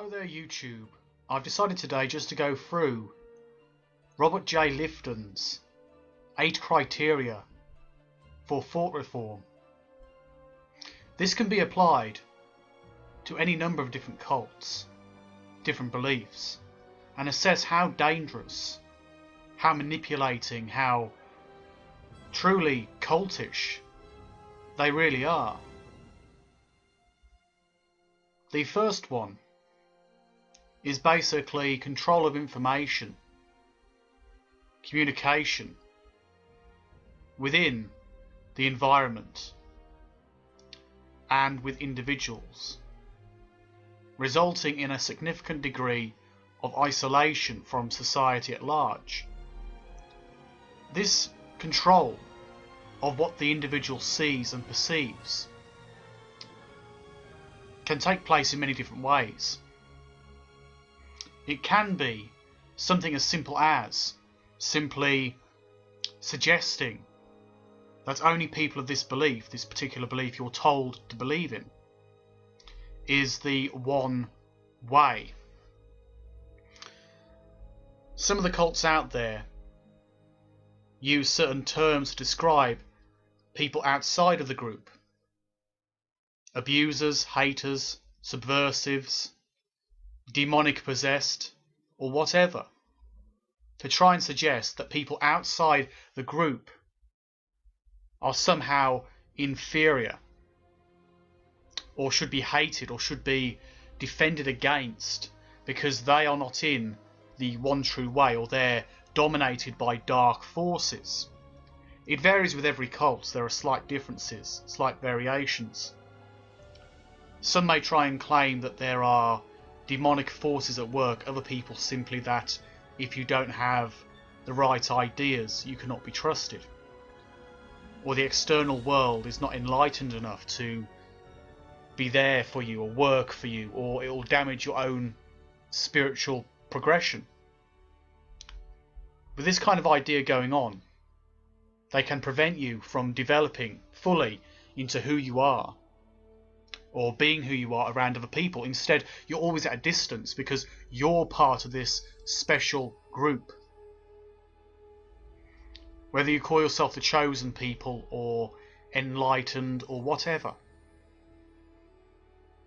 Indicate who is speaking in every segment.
Speaker 1: Hello there YouTube. I've decided today just to go through Robert J. Lifton's 8 criteria for thought reform. This can be applied to any number of different cults, different beliefs, and assess how dangerous, how manipulating, how truly cultish they really are. The first one is basically control of information, communication within the environment and with individuals, resulting in a significant degree of isolation from society at large. This control of what the individual sees and perceives can take place in many different ways. It can be something as simple as simply suggesting that only people of this belief, this particular belief you're told to believe in, is the one way. Some of the cults out there use certain terms to describe people outside of the group. Abusers, haters, subversives, demonic possessed, or whatever, to try and suggest that people outside the group are somehow inferior, or should be hated, or should be defended against, because they are not in the one true way, or they're dominated by dark forces. It varies with every cult. There are slight differences, slight variations. Some may try and claim that there are demonic forces at work, other people simply that if you don't have the right ideas you cannot be trusted, or the external world is not enlightened enough to be there for you or work for you, or it will damage your own spiritual progression. With this kind of idea going on, they can prevent you from developing fully into who you are, or being who you are around other people. Instead, you're always at a distance because you're part of this special group. Whether you call yourself the chosen people or enlightened or whatever,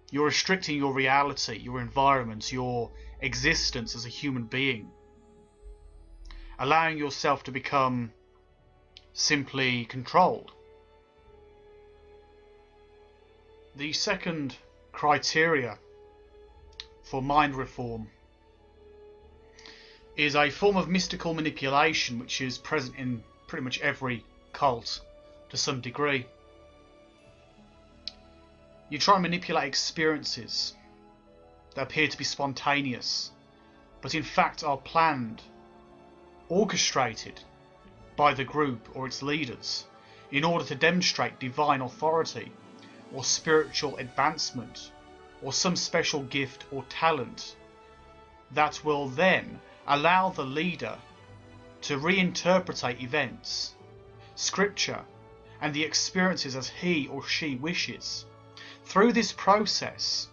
Speaker 1: you're restricting your reality, your environment, your existence as a human being, allowing yourself to become simply controlled. The second criteria for mind reform is a form of mystical manipulation which is present in pretty much every cult to some degree. You try and manipulate experiences that appear to be spontaneous, but in fact are planned, orchestrated by the group or its leaders in order to demonstrate divine authority, or spiritual advancement, or some special gift or talent that will then allow the leader to reinterpret events, scripture, and the experiences as he or she wishes. Through this process,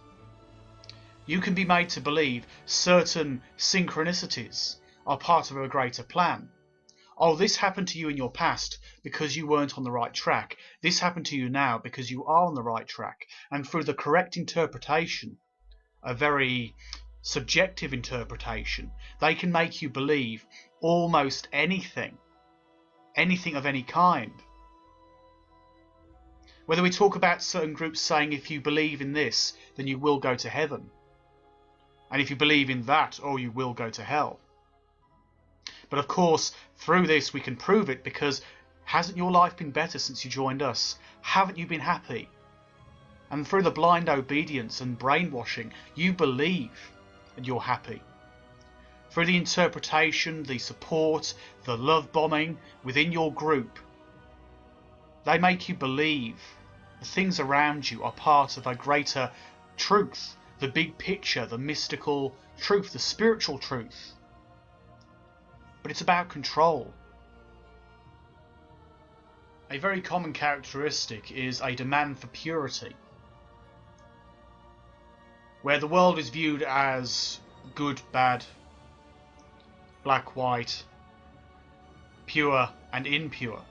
Speaker 1: you can be made to believe certain synchronicities are part of a greater plan. Oh, this happened to you in your past because you weren't on the right track. This happened to you now because you are on the right track. And through the correct interpretation, a very subjective interpretation, they can make you believe almost anything. Anything of any kind. Whether we talk about certain groups saying if you believe in this, then you will go to heaven. And if you believe in that, oh, you will go to hell. But of course, through this we can prove it, because hasn't your life been better since you joined us? Haven't you been happy? And through the blind obedience and brainwashing, you believe and you're happy. Through the interpretation, the support, the love bombing within your group, they make you believe the things around you are part of a greater truth, the big picture, the mystical truth, the spiritual truth. But it's about control. A very common characteristic is a demand for purity. where the world is viewed as good, bad, black, white, pure and impure.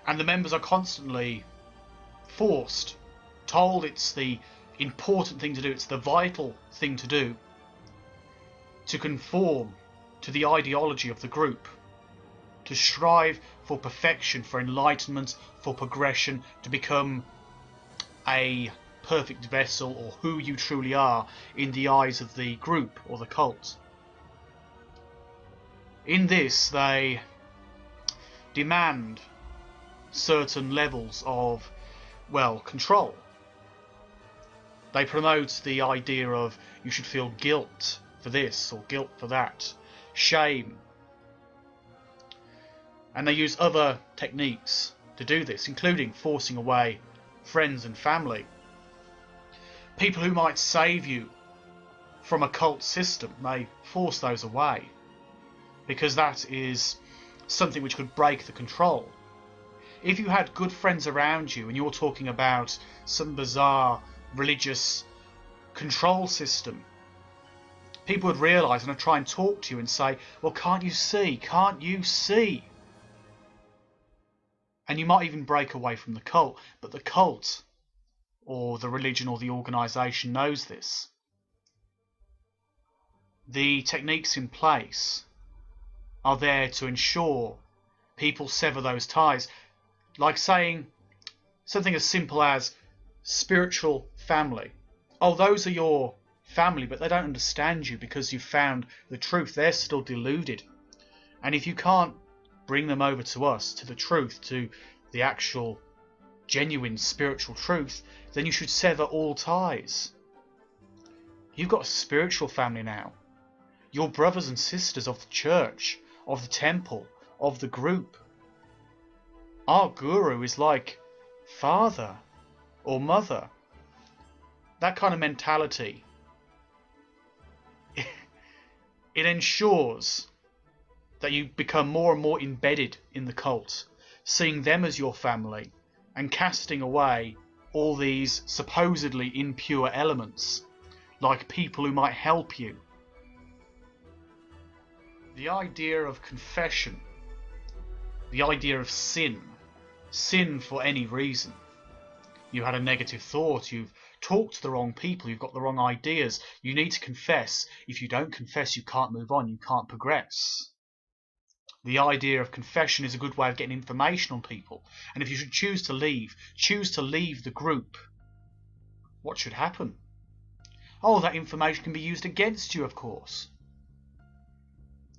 Speaker 1: And the members are constantly forced, told it's the important thing to do, it's the vital thing to do, to conform to the ideology of the group, to strive for perfection, for enlightenment, for progression, to become a perfect vessel, or who you truly are in the eyes of the group or the cult. In this, they demand certain levels of, well, control. They promote the idea of you should feel guilt for this or guilt for that, shame. And they use other techniques to do this, including forcing away friends and family. People who might save you from a cult system, they force those away, because that is something which could break the control. If you had good friends around you and you're talking about some bizarre religious control system, people would realise and I'd try and talk to you and say, well, can't you see? Can't you see? And you might even break away from the cult, but the cult or the religion or the organisation knows this. The techniques in place are there to ensure people sever those ties, like saying something as simple as spiritual family. Oh, those are your family, but they don't understand you because you've found the truth. They're still deluded. And if you can't bring them over to us, to the truth, to the actual genuine spiritual truth, then you should sever all ties. You've got a spiritual family now. Your brothers and sisters of the church, of the temple, of the group. Our guru is like father or mother. That kind of mentality, it ensures that you become more and more embedded in the cult, seeing them as your family and casting away all these supposedly impure elements, like people who might help you. The idea of confession, the idea of sin for any reason. You had a negative thought, you've talked to the wrong people, you've got the wrong ideas, you need to confess. If you don't confess, you can't move on, you can't progress. The idea of confession is a good way of getting information on people. And if you should choose to leave the group, what should happen? Oh, that information can be used against you, of course.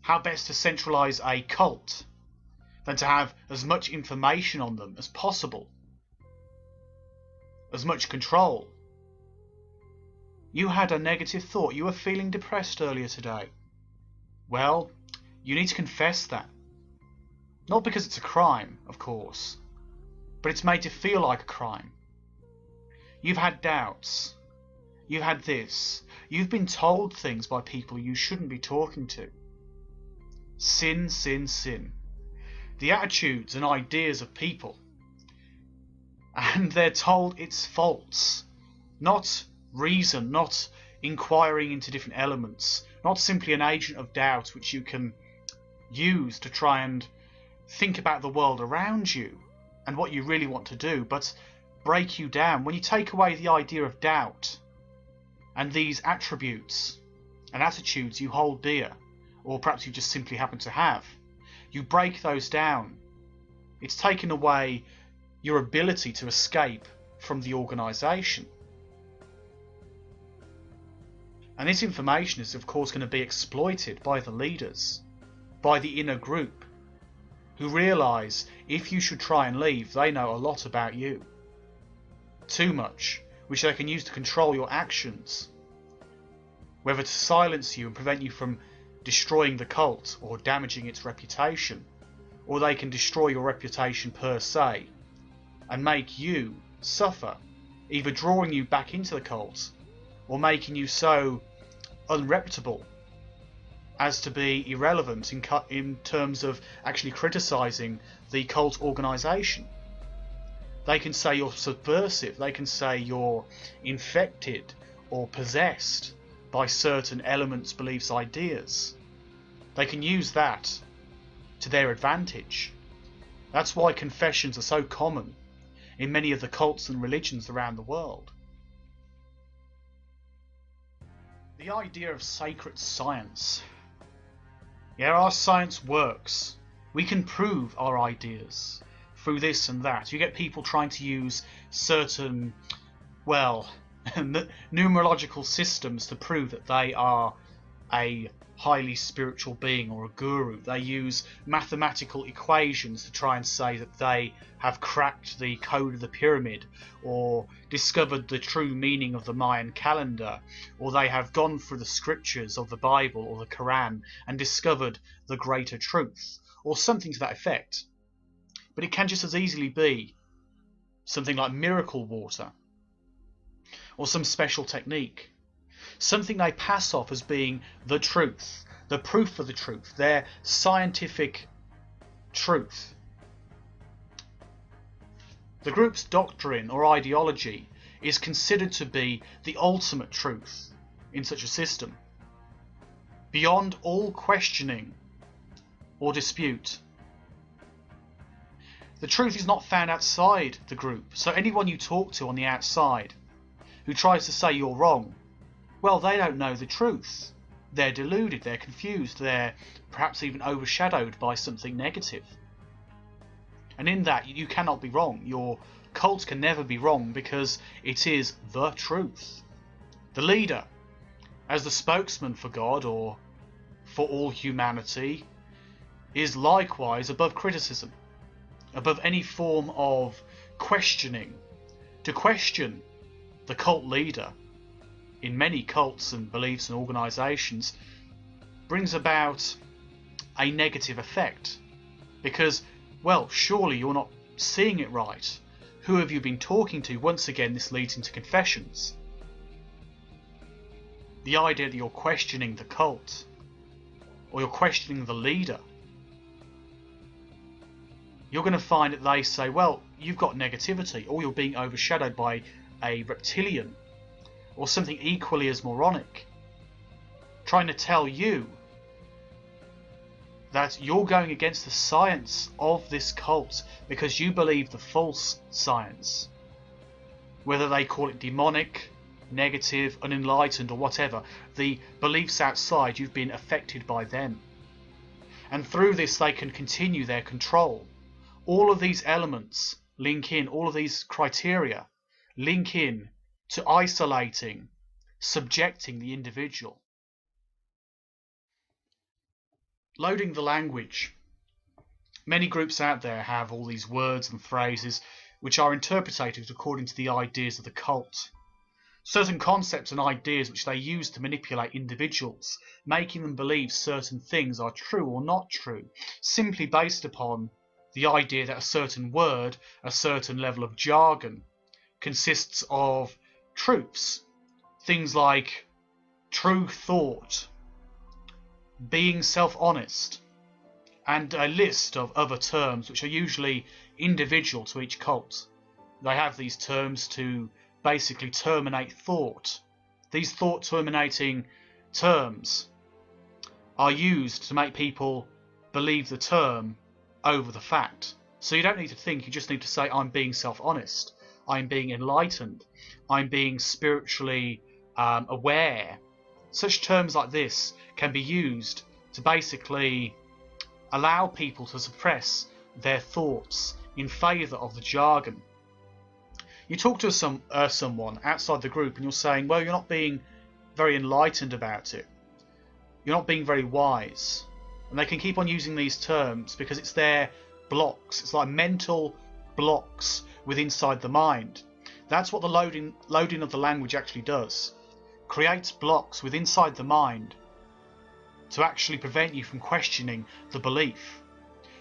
Speaker 1: How best to centralise a cult than to have as much information on them as possible, as much control. You had a negative thought, you were feeling depressed earlier today. Well, you need to confess that. Not because it's a crime, of course, but it's made to feel like a crime. You've had doubts, you've had this, you've been told things by people you shouldn't be talking to. Sin, sin, sin. The attitudes and ideas of people, and they're told it's false, not reason, not inquiring into different elements, not simply an agent of doubt which you can use to try and think about the world around you and what you really want to do, but break you down. When you take away the idea of doubt and these attributes and attitudes you hold dear, or perhaps you just simply happen to have, you break those down. It's taken away your ability to escape from the organisation. And this information is of course going to be exploited by the leaders, by the inner group, who realise if you should try and leave, they know a lot about you. Too much, which they can use to control your actions, whether to silence you and prevent you from destroying the cult or damaging its reputation, or they can destroy your reputation per se and make you suffer, either drawing you back into the cult or making you so unreputable as to be irrelevant in terms of actually criticising the cult organisation. They can say you're subversive, they can say you're infected or possessed by certain elements, beliefs, ideas. They can use that to their advantage. That's why confessions are so common in many of the cults and religions around the world. The idea of sacred science. Yeah, our science works. We can prove our ideas through this and that. You get people trying to use certain, well, numerological systems to prove that they are a highly spiritual being or a guru. They use mathematical equations to try and say that they have cracked the code of the pyramid, or discovered the true meaning of the Mayan calendar, or they have gone through the scriptures of the Bible or the Quran and discovered the greater truth, or something to that effect. But it can just as easily be something like miracle water, or some special technique. Something they pass off as being the truth, the proof of the truth, their scientific truth. The group's doctrine or ideology is considered to be the ultimate truth in such a system, beyond all questioning or dispute. The truth is not found outside the group, so anyone you talk to on the outside who tries to say you're wrong, well, they don't know the truth. They're deluded, they're confused, they're perhaps even overshadowed by something negative. And in that, you cannot be wrong. Your cult can never be wrong because it is the truth. The leader, as the spokesman for God or for all humanity, is likewise above criticism, above any form of questioning. To question the cult leader in many cults and beliefs and organisations brings about a negative effect, because, well, surely you're not seeing it right. Who have you been talking to? Once again, this leads into confessions. The idea that you're questioning the cult, or you're questioning the leader, you're going to find that they say, well, you've got negativity, or you're being overshadowed by a reptilian, or something equally as moronic, trying to tell you that you're going against the science of this cult because you believe the false science. Whether they call it demonic, negative, unenlightened, or whatever, the beliefs outside, you've been affected by them. And through this they can continue their control. All of these elements link in, all of these criteria link in to isolating, subjecting the individual. Loading the language. Many groups out there have all these words and phrases which are interpreted according to the ideas of the cult. Certain concepts and ideas which they use to manipulate individuals, making them believe certain things are true or not true, simply based upon the idea that a certain word, a certain level of jargon, consists of truths. Things like true thought, being self-honest, and a list of other terms which are usually individual to each cult. They have these terms to basically terminate thought. These thought-terminating terms are used to make people believe the term over the fact. So you don't need to think, you just need to say, I'm being self-honest, I'm being enlightened, I'm being spiritually aware. Such terms like this can be used to basically allow people to suppress their thoughts in favour of the jargon. You talk to someone outside the group and you're saying, well, you're not being very enlightened about it. You're not being very wise. And they can keep on using these terms because it's their blocks. It's like mental blocks inside the mind. That's what the loading of the language actually does. Creates blocks inside the mind to actually prevent you from questioning the belief.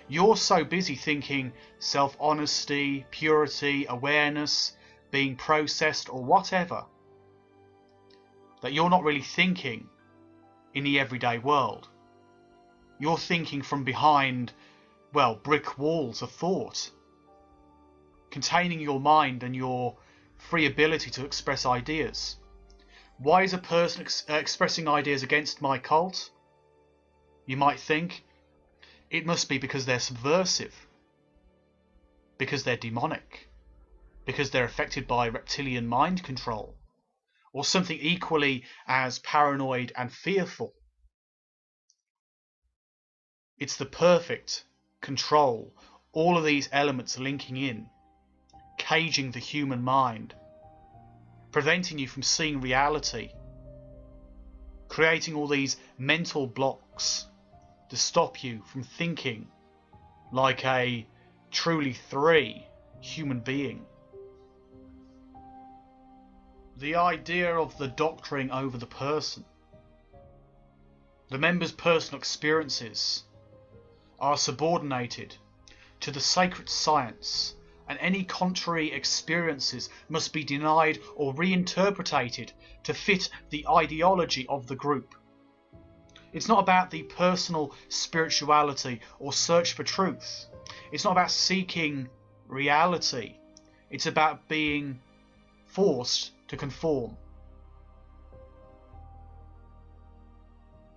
Speaker 1: You're so busy thinking self-honesty, purity, awareness, being processed or whatever, that you're not really thinking in the everyday world. You're thinking from behind, well, brick walls of thought, containing your mind and your free ability to express ideas. Why is a person expressing ideas against my cult? You might think it must be because they're subversive, because they're demonic, because they're affected by reptilian mind control, or something equally as paranoid and fearful. It's the perfect control, all of these elements linking in, caging the human mind, preventing you from seeing reality, creating all these mental blocks to stop you from thinking like a truly free human being. The idea of the doctoring over the person. The members' personal experiences are subordinated to the sacred science, and any contrary experiences must be denied or reinterpreted to fit the ideology of the group. It's not about the personal spirituality or search for truth. It's not about seeking reality. It's about being forced to conform.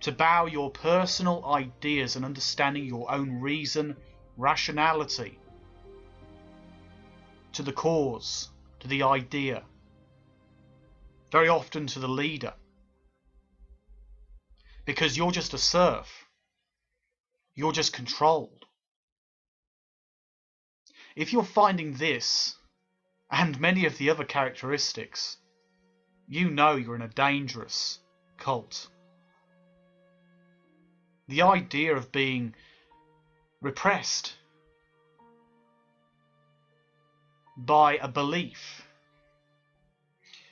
Speaker 1: To bow your personal ideas and understanding your own reason, rationality, to the cause, to the idea, very often to the leader. Because you're just a serf. You're just controlled. If you're finding this, and many of the other characteristics, you know you're in a dangerous cult. The idea of being repressed by a belief,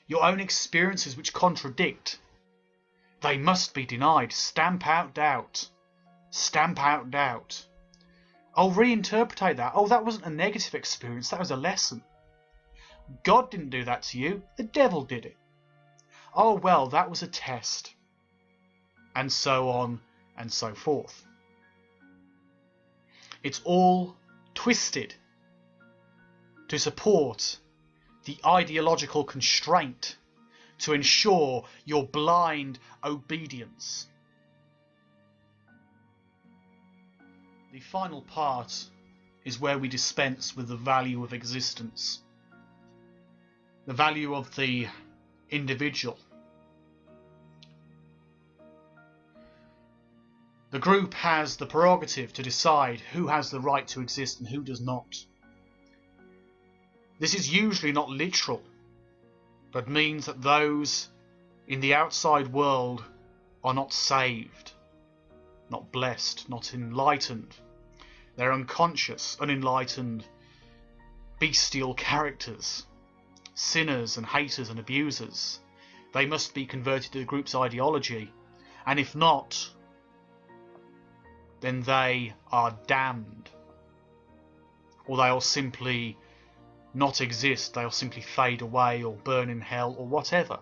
Speaker 1: your own experiences which contradict, they must be denied. Stamp out doubt. Stamp out doubt. Oh, reinterpret that. Oh, that wasn't a negative experience, that was a lesson. God didn't do that to you, the devil did it. Oh, well, that was a test. And so on and so forth. It's all twisted to support the ideological constraint, to ensure your blind obedience. The final part is where we dispense with the value of existence, the value of the individual. The group has the prerogative to decide who has the right to exist and who does not. This is usually not literal, but means that those in the outside world are not saved, not blessed, not enlightened. They're unconscious, unenlightened, bestial characters, sinners and haters and abusers. They must be converted to the group's ideology, and if not, then they are damned, or they'll simply not exist, they'll simply fade away or burn in hell or whatever.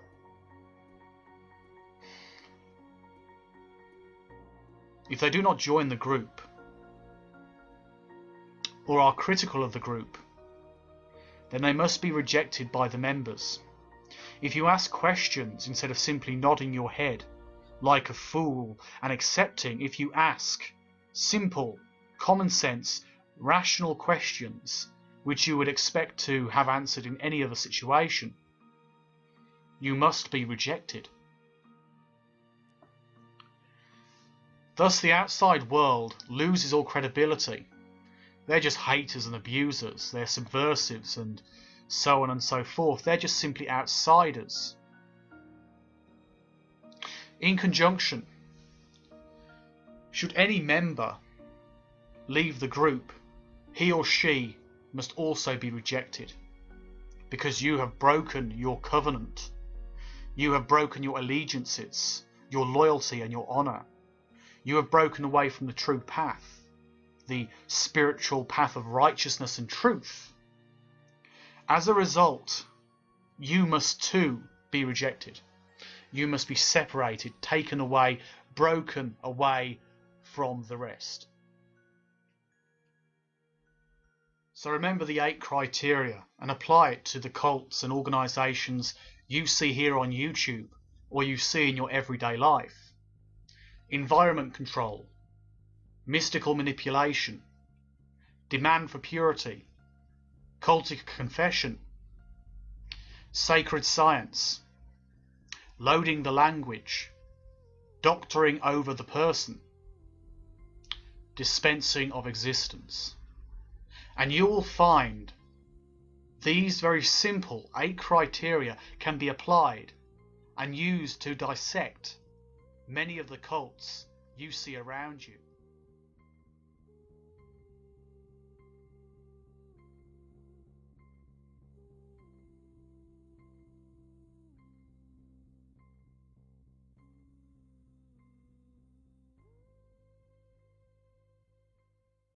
Speaker 1: If they do not join the group, or are critical of the group, then they must be rejected by the members. If you ask questions instead of simply nodding your head like a fool and accepting, if you ask simple, common sense, rational questions which you would expect to have answered in any other situation, you must be rejected. Thus the outside world loses all credibility. They're just haters and abusers, they're subversives and so on and so forth. They're just simply outsiders. In conjunction, should any member leave the group, he or she must also be rejected, because you have broken your covenant. You have broken your allegiances, your loyalty and your honour. You have broken away from the true path, the spiritual path of righteousness and truth. As a result, you must too be rejected. You must be separated, taken away, broken away from the rest. So remember the 8 criteria and apply it to the cults and organisations you see here on YouTube or you see in your everyday life. Environment control, mystical manipulation, demand for purity, cultic confession, sacred science, loading the language, doctoring over the person, dispensing of existence. And you will find these very simple 8 criteria can be applied and used to dissect many of the cults you see around you.